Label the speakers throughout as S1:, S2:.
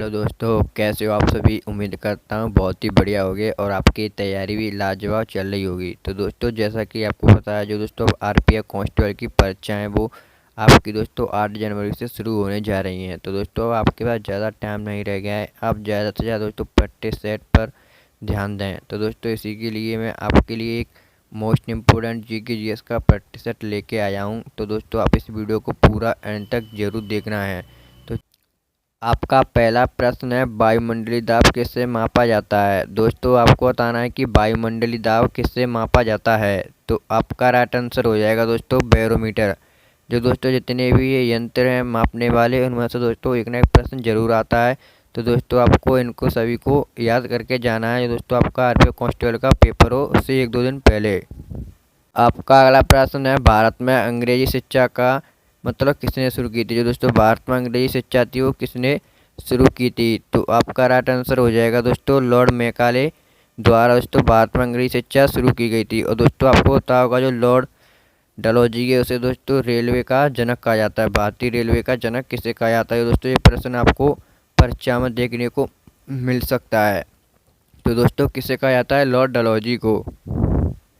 S1: Hello दोस्तों, कैसे हो आप सभी। उम्मीद करता हूँ बहुत ही बढ़िया होगे और आपकी तैयारी भी लाजवाब चल रही होगी। तो दोस्तों, जैसा कि आपको पता है, जो दोस्तों आरपीएफ कांस्टेबल की परीक्षाएं वो आपकी दोस्तों 8 जनवरी से शुरू होने जा रही हैं। तो दोस्तों, आपके पास ज़्यादा टाइम नहीं रह गया है। आप ज़्यादा से ज़्यादा दोस्तों प्रैक्टिस सेट पर ध्यान दें। तो दोस्तों, इसी के लिए मैं आपके लिए एक मोस्ट इम्पोर्टेंट जीके जीएस का प्रैक्टिस सेट लेके आया हूँ। तो दोस्तों, आप इस वीडियो को पूरा एंड तक जरूर देखना है। तो आपका पहला प्रश्न है, वायुमंडलीय दाब किससे मापा जाता है। दोस्तों, आपको बताना है कि वायुमंडलीय दाब किससे मापा जाता है। तो आपका राइट आंसर हो जाएगा दोस्तों बैरोमीटर। जो दोस्तों जितने भी ये यंत्र हैं मापने वाले, उनमें से दोस्तों एक ना एक प्रश्न जरूर आता है। तो दोस्तों, आपको इनको सभी को याद करके जाना है। दोस्तों, आपका आरपीएफ कांस्टेबल का पेपर हो उससे 1-2 दिन पहले। आपका अगला प्रश्न है, भारत में अंग्रेजी शिक्षा का मतलब किसने शुरू की थी। जो दोस्तों भारत में अंग्रेजी शिक्षा थी वो किसने शुरू की थी। तो आपका राइट आंसर हो जाएगा दोस्तों लॉर्ड मैकाले द्वारा दोस्तों भारत में अंग्रेजी शिक्षा शुरू की गई थी। और दोस्तों, आपको पता होगा जो लॉर्ड डलहौजी है उसे दोस्तों रेलवे का जनक कहा जाता है। भारतीय रेलवे का जनक किसे कहा जाता है। दोस्तों, ये प्रश्न आपको परीक्षा में देखने को मिल सकता है। तो दोस्तों, किसे कहा जाता है, लॉर्ड डलहौजी को।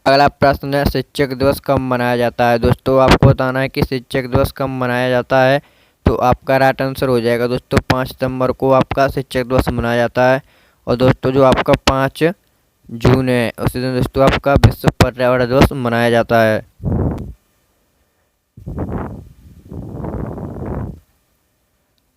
S1: अगला प्रश्न है, शिक्षक दिवस कब मनाया जाता है। दोस्तों, आपको बताना है कि शिक्षक दिवस कब मनाया जाता है। तो आपका राइट आंसर हो जाएगा दोस्तों 5 सितंबर को आपका शिक्षक दिवस मनाया जाता है। और दोस्तों, जो आपका 5 जून है उसी दिन दोस्तों आपका विश्व पर्यावरण दिवस मनाया जाता है।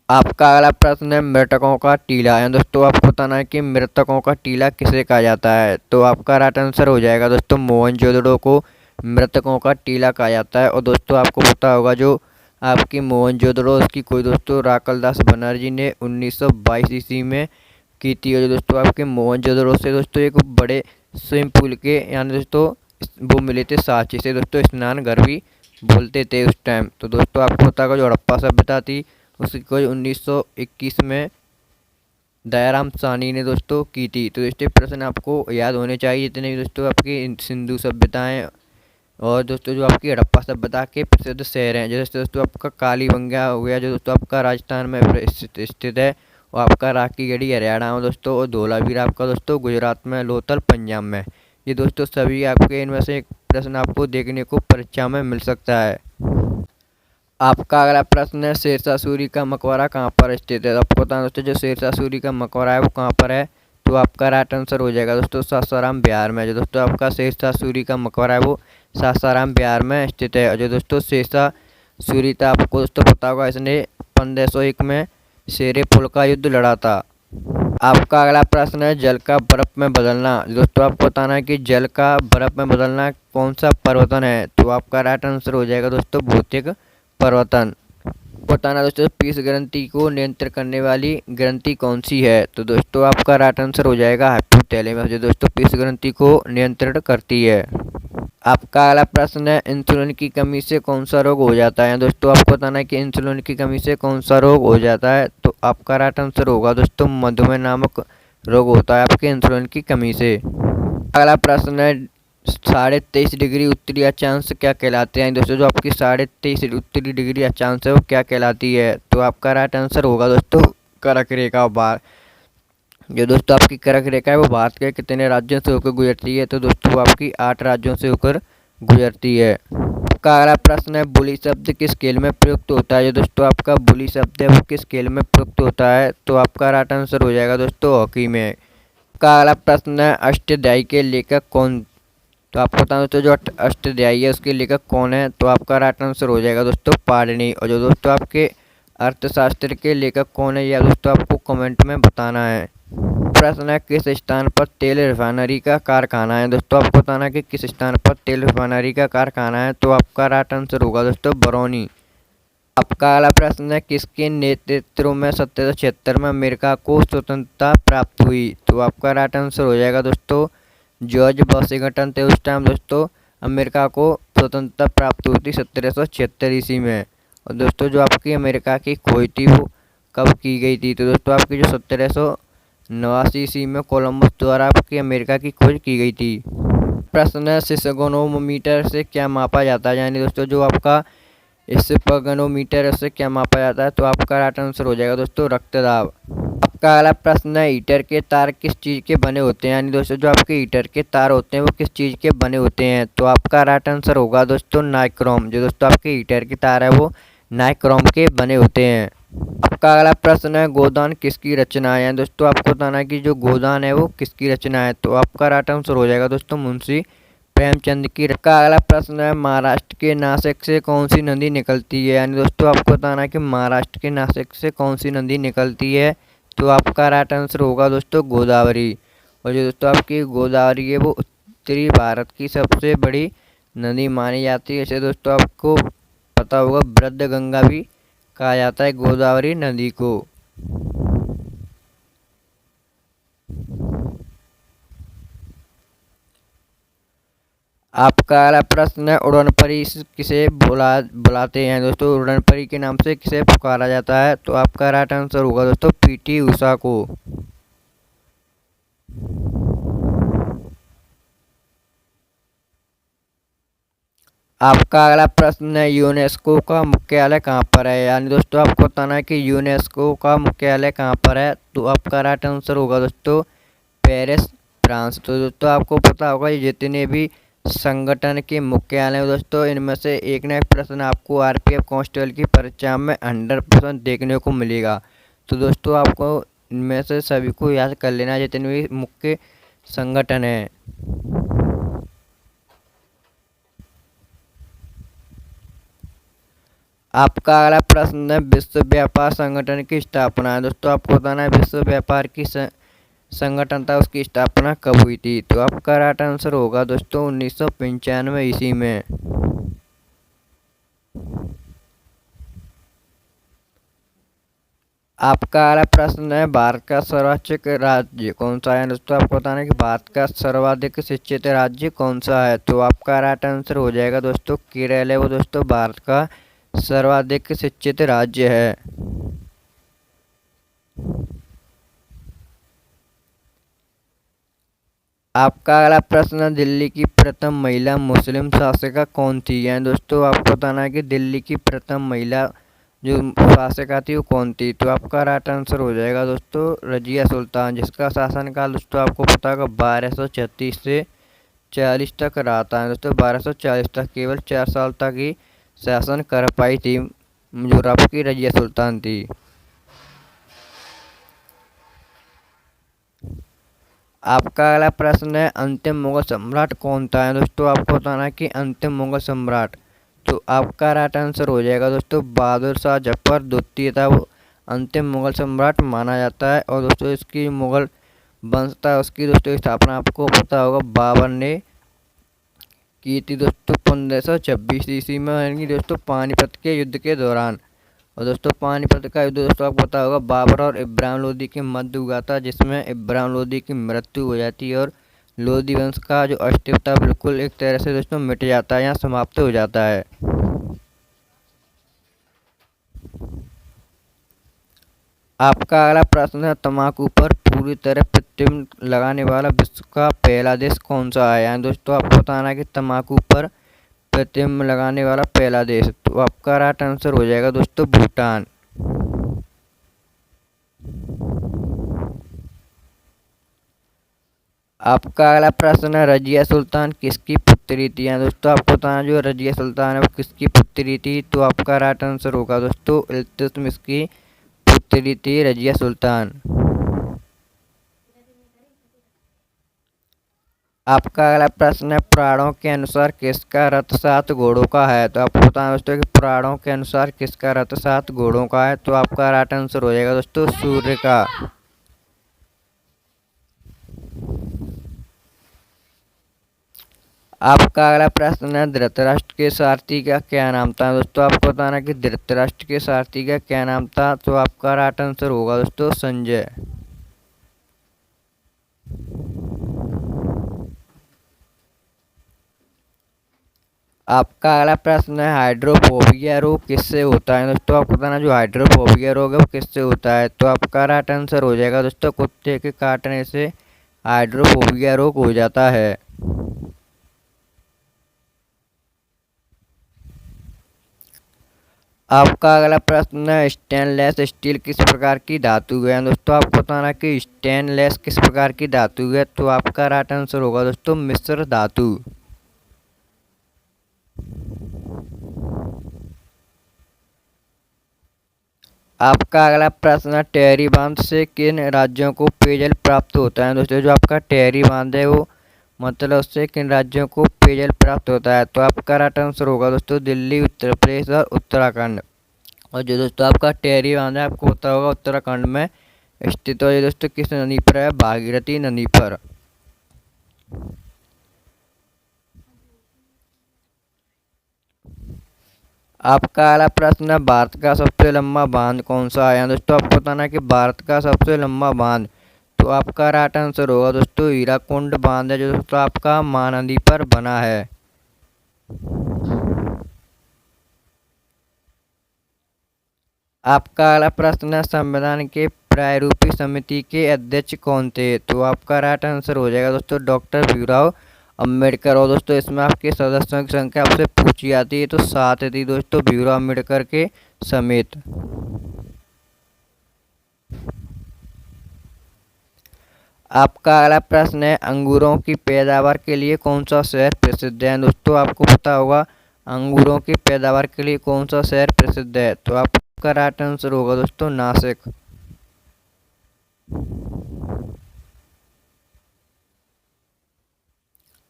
S1: आपका अगला प्रश्न है, मृतकों का टीला है। दोस्तों, आपको बताना है कि मृतकों का टीला किसे कहा जाता है। तो आपका राइट आंसर हो जाएगा दोस्तों मोहनजोदड़ो को मृतकों का टीला कहा जाता है। और दोस्तों, आपको पता होगा जो आपकी मोहनजोदड़ो उसकी कोई दोस्तों राकलदास बनर्जी ने 1922 ईस्वी में की थी। और दोस्तों, आपके मोहनजोदड़ो से दोस्तों एक बड़े स्विमिंग पूल के यानी दोस्तों वो मिले थे साथ, जिसे दोस्तों स्नान घर भी बोलते थे उस टाइम। तो दोस्तों, आपको पता होगा जो हड़प्पा सभ्यता थी उसकी खोज 1921 में दयाराम साहनी ने दोस्तों की थी। तो इसके प्रश्न आपको याद होने चाहिए जितने भी दोस्तों आपकी सिंधु सभ्यताएं और दोस्तों जो आपकी हड़प्पा सभ्यता के प्रसिद्ध शहर हैं। जैसे दोस्तों आपका कालीबंगा हो गया जो दोस्तों आपका राजस्थान में स्थित है, और आपका राखी गढ़ी हरियाणा में दोस्तों, और धोलावीरा आपका दोस्तों गुजरात में, लोथल पंजाब में। ये दोस्तों सभी आपके इनमें से एक प्रश्न आपको देखने को परीक्षा में मिल सकता है। आपका अगला प्रश्न है, शेरशाह सूरी का मकबरा कहाँ पर स्थित है। आपको बताना दोस्तों जो शेरशाह सूरी का मकबरा है वो कहाँ पर है। तो आपका राइट आंसर हो जाएगा दोस्तों सासाराम बिहार में। जो दोस्तों आपका शेरशाह सूरी का मकबरा है वो सासाराम बिहार में स्थित है। और जो दोस्तों शेरशाह सूरी था आपको दोस्तों पता होगा इसने 1501 में शेरे पुल का युद्ध लड़ा था। आपका अगला प्रश्न है, जल का बर्फ में बदलना। दोस्तों, आपको बताना है कि जल का बर्फ में बदलना कौन सा परिवर्तन है। तो आपका राइट आंसर हो जाएगा दोस्तों भौतिक परिवर्तन। बताना दोस्तों पीस ग्रंथि को नियंत्रित करने वाली ग्रंथि कौन सी है। तो दोस्तों, आपका राइट आंसर हो जाएगा हाइपोथैलेमस, जो दोस्तों पीस ग्रंथि को नियंत्रित करती है। आपका अगला प्रश्न है, इंसुलिन की कमी से कौन सा रोग हो जाता है। दोस्तों, आपको बताना है कि इंसुलिन की कमी से कौन सा रोग हो जाता है। तो आपका राइट आंसर होगा दोस्तों मधुमेह नामक रोग होता है आपके इंसुलिन की कमी से। अगला प्रश्न है, 23.5 डिग्री उत्तरी अक्षांश क्या कहलाते हैं। दोस्तों, जो आपकी 23.5 उत्तरी डिग्री अक्षांश है वो क्या कहलाती है। तो आपका राइट आंसर होगा दोस्तों कर्क रेखा। जो दोस्तों आपकी कर्क रेखा है वो भारत के कितने राज्यों से होकर गुजरती है। तो दोस्तों आपकी 8 राज्यों से होकर गुजरती है। आपका अगला प्रश्न है, बुली शब्द किस खेल में प्रयुक्त होता है। जो दोस्तों आपका बुली शब्द है वो किस खेल में प्रयुक्त होता है। तो आपका राइट आंसर हो जाएगा दोस्तों हॉकी में। आपका अगला प्रश्न है, अष्टाध्यायी के लेखक कौन। तो आपको बताना दोस्तों जो अष्टाध्यायी है उसके लेखक कौन है। तो आपका राइट आंसर हो जाएगा दोस्तों पाणिनि। और जो दोस्तों आपके अर्थशास्त्र के लेखक कौन है यह दोस्तों आपको कमेंट में बताना है। प्रश्न है, किस स्थान पर तेल रिफाइनरी का कारखाना है। दोस्तों, आपको बताना है कि किस स्थान पर तेल रिफाइनरी का कारखाना है। तो आपका राइट आंसर होगा दोस्तों बरौनी। आपका अगला प्रश्न है, किसके नेतृत्व में 1776 में अमेरिका को स्वतंत्रता प्राप्त हुई। तो आपका राइट आंसर हो जाएगा दोस्तों जॉर्ज वॉशिंगटन थे उस टाइम दोस्तों अमेरिका को स्वतंत्रता प्राप्त हुई थी 1776 ईस्वी में। और दोस्तों जो आपकी अमेरिका की खोज थी वो कब की गई थी। तो दोस्तों आपकी जो 1789 ईस्वी में कोलंबस द्वारा आपकी अमेरिका की खोज की गई थी। प्रश्न है, सिस्गोनोमीटर से क्या मापा जाता है। यानी दोस्तों जो आपका सिस्गोनोमीटर से क्या मापा जाता है। तो आपका राइट आंसर हो जाएगा दोस्तों रक्तदाब। आपका अगला प्रश्न है हीटर के तार किस चीज़ के बने होते हैं, यानी दोस्तों जो आपके हीटर के तार होते हैं वो किस चीज़ के बने होते हैं। तो आपका राइट आंसर होगा दोस्तों नाइक्रोम। जो दोस्तों आपके हीटर के तार है वो नाइक्रोम के बने होते हैं। आपका अगला प्रश्न है गोदान किसकी रचना है, यानी दोस्तों आपको बताना है कि जो गोदान है वो किसकी रचना है। तो आपका राइट आंसर हो जाएगा दोस्तों मुंशी प्रेमचंद की। का अगला प्रश्न है महाराष्ट्र के नासिक से कौन सी नदी निकलती है, यानी दोस्तों आपको बताना है कि महाराष्ट्र के नासिक से कौन सी नदी निकलती है। तो आपका राइट आंसर होगा दोस्तों गोदावरी। और जो दोस्तों आपकी गोदावरी है वो उत्तरी भारत की सबसे बड़ी नदी मानी जाती है। इसे दोस्तों आपको पता होगा वृद्ध गंगा भी कहा जाता है गोदावरी नदी को। आपका अगला प्रश्न है उड़न परी किसे बुलाते हैं, दोस्तों उड़न परी के नाम से किसे पुकारा जाता है। तो आपका राइट आंसर होगा दोस्तों पीटी उषा को। आपका अगला प्रश्न है यूनेस्को का मुख्यालय कहाँ पर है, यानी दोस्तों आपको बताना है कि यूनेस्को का मुख्यालय कहाँ पर है। तो आपका राइट आंसर होगा दोस्तों पेरिस फ्रांस। तो दोस्तों आपको पता होगा ये जितने भी संगठन के मुख्यालय हैं दोस्तों इनमें से एक ना एक प्रश्न आपको आरपीएफ कांस्टेबल की परीक्षा में 100% देखने को मिलेगा। तो दोस्तों आपको इनमें से सभी को याद कर लेना जितने भी मुख्य संगठन हैं। आपका अगला प्रश्न है विश्व व्यापार संगठन की स्थापना है, दोस्तों आपको बताना है विश्व व्यापार की संगठन था उसकी स्थापना कब हुई थी। तो आपका राइट आंसर होगा दोस्तों 1995 ईस्वी में। आपका अगला प्रश्न है भारत का सर्वाधिक राज्य कौन सा है, दोस्तों आपको बताना है कि भारत का सर्वाधिक शिक्षित राज्य कौन सा है। तो आपका राइट आंसर हो जाएगा दोस्तों केरल है वो दोस्तों भारत का सर्वाधिक शिक्षित राज्य है। आपका अगला प्रश्न दिल्ली की प्रथम महिला मुस्लिम शासिका कौन थी, यानी दोस्तों आपको बताना है कि दिल्ली की प्रथम महिला जो शासिका थी वो कौन थी। तो आपका राइट आंसर हो जाएगा दोस्तों रजिया सुल्तान, जिसका शासनकाल दोस्तों आपको पता होगा 1236 से 40 तक रहा था। दोस्तों 1240 तक केवल 4 साल तक ही शासन कर पाई थी जो आपकी रजिया सुल्तान थी। आपका अगला प्रश्न है अंतिम मुगल सम्राट कौन था, है दोस्तों आपको बताना है कि अंतिम मुगल सम्राट। तो आपका राइट आंसर हो जाएगा दोस्तों बहादुर शाह जफर द्वितीय था वो अंतिम मुगल सम्राट माना जाता है। और दोस्तों इसकी मुगल वंश था उसकी दोस्तों स्थापना आपको पता होगा बाबर ने की थी दोस्तों 1526 ईस्वी में, यानी दोस्तों पानीपत के युद्ध के दौरान। और दोस्तों पानीपत का युद्ध दोस्तों आपको पता होगा बाबर और इब्राहिम लोदी के मध्य हुआ था, जिसमें इब्राहिम लोदी की मृत्यु हो जाती है और लोदी वंश का जो अस्तित्व था बिल्कुल एक तरह से दोस्तों मिट जाता है या समाप्त हो जाता है। आपका अगला प्रश्न है तंबाकू पर पूरी तरह प्रतिबंध लगाने वाला विश्व का पहला देश कौन सा है, यानी दोस्तों आपको बताना है कि तंबाकू पर प्रतिबंध लगाने वाला पहला देश। तो आपका राइट आंसर हो जाएगा दोस्तों भूटान। आपका अगला प्रश्न है रजिया सुल्तान किसकी पुत्री थी, यानी दोस्तों आपको बताना जो रजिया सुल्तान है वो किसकी पुत्री थी। तो आपका राइट आंसर होगा दोस्तों इल्तुतमिश की पुत्री थी रजिया सुल्तान। आपका अगला प्रश्न है पुराणों के अनुसार किसका रथ 7 घोड़ों का है। तो आपको बताना दोस्तों कि पुराणों के अनुसार किसका रथ 7 घोड़ों का है। तो आपका राइट आंसर हो जाएगा दोस्तों सूर्य का। आपका अगला प्रश्न है धृतराष्ट्र के सारथी का क्या नाम था, दोस्तों आपको बताना कि धृतराष्ट्र के सारथी का क्या नाम था। तो आपका राइट आंसर होगा दोस्तों संजय। आपका अगला प्रश्न है हाइड्रोफोबिया रोग किससे होता है, दोस्तों आपको बताना जो हाइड्रोफोबिया रोग है वो किससे होता है। तो आपका राइट आंसर हो जाएगा दोस्तों कुत्ते के काटने से हाइड्रोफोबिया रोग हो जाता है। आपका अगला प्रश्न है, स्टेनलेस स्टील किस प्रकार की धातु है। दोस्तों आपको बताना कि स्टेनलेस किस प्रकार की धातु है, तो आपका राइट आंसर होगा दोस्तों मिश्र धातु। आपका अगला प्रश्न है, टेहरी बांध से किन राज्यों को पेयजल प्राप्त होता है। दोस्तों जो आपका टेहरी बांध है वो मतलब उससे किन राज्यों को पेयजल प्राप्त होता है, तो आपका राइट आंसर होगा दोस्तों दिल्ली, उत्तर प्रदेश और उत्तराखंड। और जो दोस्तों आपका टेहरी बांध है आपको पता होगा उत्तराखंड में स्थित है। ये दोस्तों किस नदी पर है, भागीरथी नदी पर। आपका अगला प्रश्न है, भारत का सबसे लंबा बांध कौन सा है। दोस्तों आपको बताना है कि भारत का सबसे लंबा बांध, तो आपका राइट आंसर होगा दोस्तों हीराकुंड बांध है, जो दोस्तों आपका महानदी पर बना है। आपका अगला प्रश्न है, संविधान के प्रारूपी समिति के अध्यक्ष कौन थे, तो आपका राइट आंसर हो जाएगा दोस्तों डॉक्टर भीमराव अम्बेडकर। और दोस्तों इसमें आपके सदस्यों की संख्या आपसे पूछी जाती है, तो 7 थी दोस्तों भीमराव अम्बेडकर के समेत। आपका अगला प्रश्न है, अंगूरों की पैदावार के लिए कौन सा शहर प्रसिद्ध है। दोस्तों आपको पता होगा अंगूरों की पैदावार के लिए कौन सा शहर प्रसिद्ध है, तो आपका राइट आंसर होगा दोस्तों नासिक।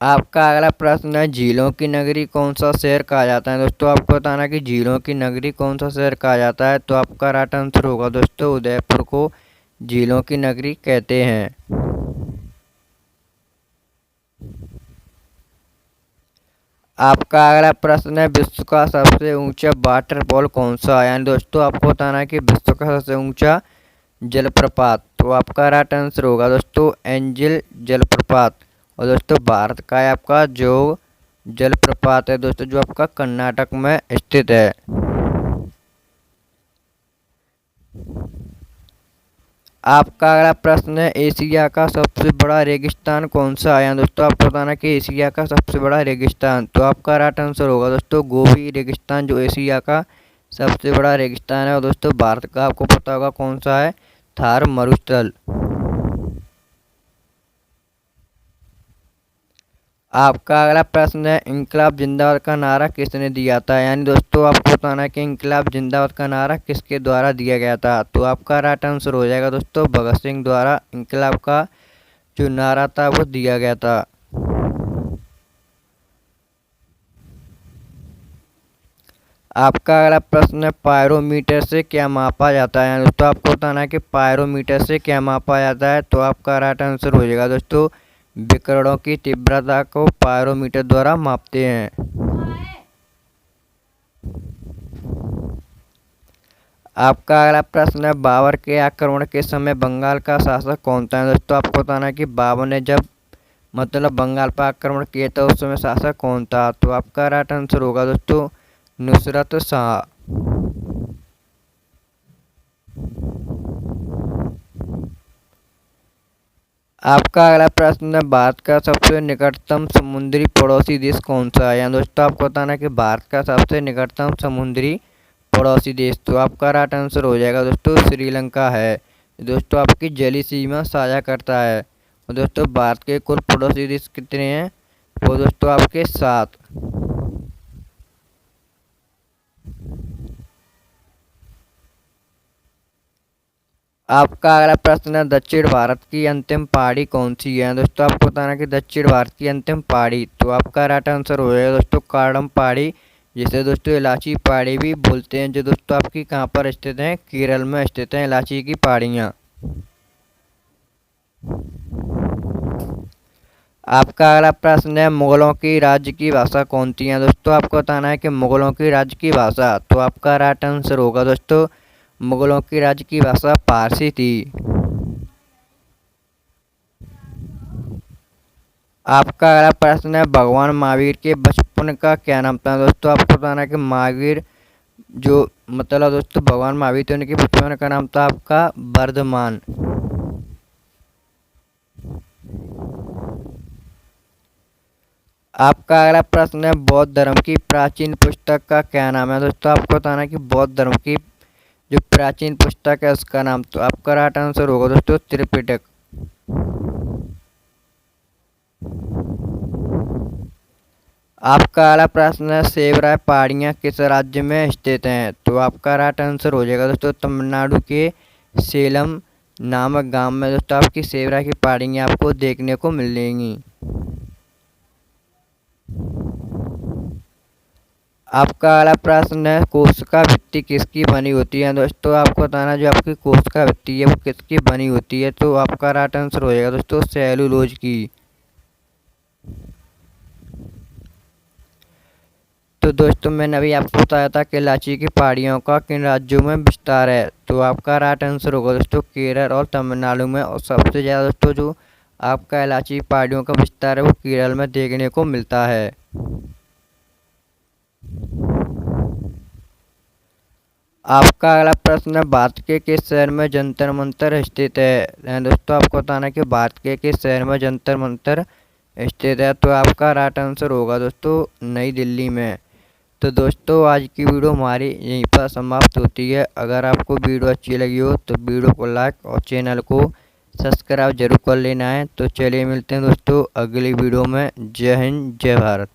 S1: आपका अगला प्रश्न है, झीलों की नगरी कौन सा शहर कहा जाता है। दोस्तों आपको बताना कि झीलों की नगरी कौन सा शहर कहा जाता है, तो आपका राइट आंसर होगा दोस्तों उदयपुर को झीलों की नगरी कहते हैं। आपका अगला प्रश्न है, विश्व का सबसे ऊंचा वाटरफॉल कौन सा है। यानी दोस्तों आपको बताना है कि विश्व का सबसे ऊंचा जलप्रपात, तो आपका राइट आंसर होगा दोस्तों एंजिल जलप्रपात। और दोस्तों भारत का है आपका जो जलप्रपात है दोस्तों जो आपका कर्नाटक में स्थित है। आपका अगला प्रश्न है, एशिया का सबसे बड़ा रेगिस्तान कौन सा है। दोस्तों आपको बताना कि एशिया का सबसे बड़ा रेगिस्तान, तो आपका राइट आंसर होगा दोस्तों गोबी रेगिस्तान, जो एशिया का सबसे बड़ा रेगिस्तान है। और दोस्तों भारत का आपको पता होगा कौन सा है, थार मरुस्थल। आपका अगला प्रश्न है, इंकलाब जिंदाबाद का नारा किसने दिया था। यानी दोस्तों आपको बताना है कि इंकलाब जिंदाबाद का नारा किसके द्वारा दिया गया था, तो आपका राइट आंसर हो जाएगा दोस्तों भगत सिंह द्वारा इंकलाब का जो नारा था वो दिया गया था। आपका अगला प्रश्न है, पायरोमीटर से क्या मापा जाता है। दोस्तों आपको बताना है कि पायरोमीटर से क्या मापा जाता है, तो आपका राइट आंसर हो जाएगा दोस्तों विकिरणों की तीव्रता को पायरोमीटर द्वारा मापते हैं। आपका अगला प्रश्न है, बाबर के आक्रमण के समय बंगाल का शासक कौन था। दोस्तों आपको बताना है कि बाबर ने जब मतलब बंगाल पर आक्रमण किया था उस समय शासक कौन था, तो आपका राइट आंसर होगा दोस्तों नुसरत शाह। आपका अगला प्रश्न है, भारत का सबसे निकटतम समुद्री पड़ोसी देश कौन सा है। दोस्तों आपको बताना है कि भारत का सबसे निकटतम समुद्री पड़ोसी देश, तो आपका राइट आंसर हो जाएगा दोस्तों श्रीलंका है। दोस्तों आपकी जलीय सीमा साझा करता है। और दोस्तों भारत के कुल पड़ोसी देश कितने हैं, वो दोस्तों आपके 7। आपका अगला प्रश्न है, दक्षिण भारत की अंतिम पहाड़ी कौन सी है। दोस्तों आपको बताना कि दक्षिण भारत की अंतिम पहाड़ी, तो आपका राइट आंसर हो जाएगा दोस्तों कार्डम पहाड़ी, जिसे दोस्तों इलाची पहाड़ी भी बोलते हैं, जो दोस्तों आपकी कहाँ पर स्थित है, केरल में स्थित है इलाची की पहाड़ियाँ। आपका अगला प्रश्न है, मुगलों की राज्य की भाषा कौन थी। दोस्तों आपको बताना है कि मुगलों की राज्य की भाषा, तो आपका राइट आंसर होगा दोस्तों मुगलों की राज्य की भाषा फारसी थी। आपका अगला प्रश्न है, भगवान महावीर के बचपन का क्या नाम था। दोस्तों आपको बताना है कि महावीर जो मतलब दोस्तों भगवान महावीर थे उनके बचपन का नाम था आपका वर्धमान। आपका अगला प्रश्न है, बौद्ध धर्म की प्राचीन पुस्तक का क्या नाम है। दोस्तों आपको बताना है कि बौद्ध धर्म की जो प्राचीन पुस्तक है उसका नाम, तो आपका राइट आंसर होगा दोस्तों त्रिपिटक। आपका अगला प्रश्न है, सेवराय पहाड़ियाँ किस राज्य में स्थित हैं। तो आपका राइट आंसर हो जाएगा दोस्तों तमिलनाडु के सेलम नामक गांव में दोस्तों आपकी सेवराय की पहाड़ियाँ आपको देखने को मिलेंगी। आपका अगला प्रश्न है, कोशिका भित्ति किसकी बनी होती है। दोस्तों आपको बताना जो आपकी कोशिका भित्ति है वो किसकी बनी होती है। तो आपका राइट आंसर हो जाएगा दोस्तों सेलुलोज की। तो दोस्तों मैंने अभी आपको बताया था कि इलायची की पहाड़ियों का किन राज्यों में विस्तार है। तो आपका राइट आंसर होगा दोस्तों केरल और तमिलनाडु में। और सबसे ज़्यादा दोस्तों जो आपका इलायची की पहाड़ियों का विस्तार है वो केरल में देखने को मिलता है। आपका अगला प्रश्न है, भारत के किस शहर में जंतर मंतर स्थित है। दोस्तों आपको बताना है कि भारत के किस शहर में जंतर मंतर स्थित है। तो आपका राइट आंसर होगा दोस्तों नई दिल्ली में। तो दोस्तों आज की वीडियो हमारी यहीं पर समाप्त होती है। अगर आपको वीडियो अच्छी लगी हो तो वीडियो को लाइक और चैनल को सब्सक्राइब जरूर कर लेना है। तो चलिए मिलते हैं दोस्तों अगली वीडियो में। जय हिंद जय भारत।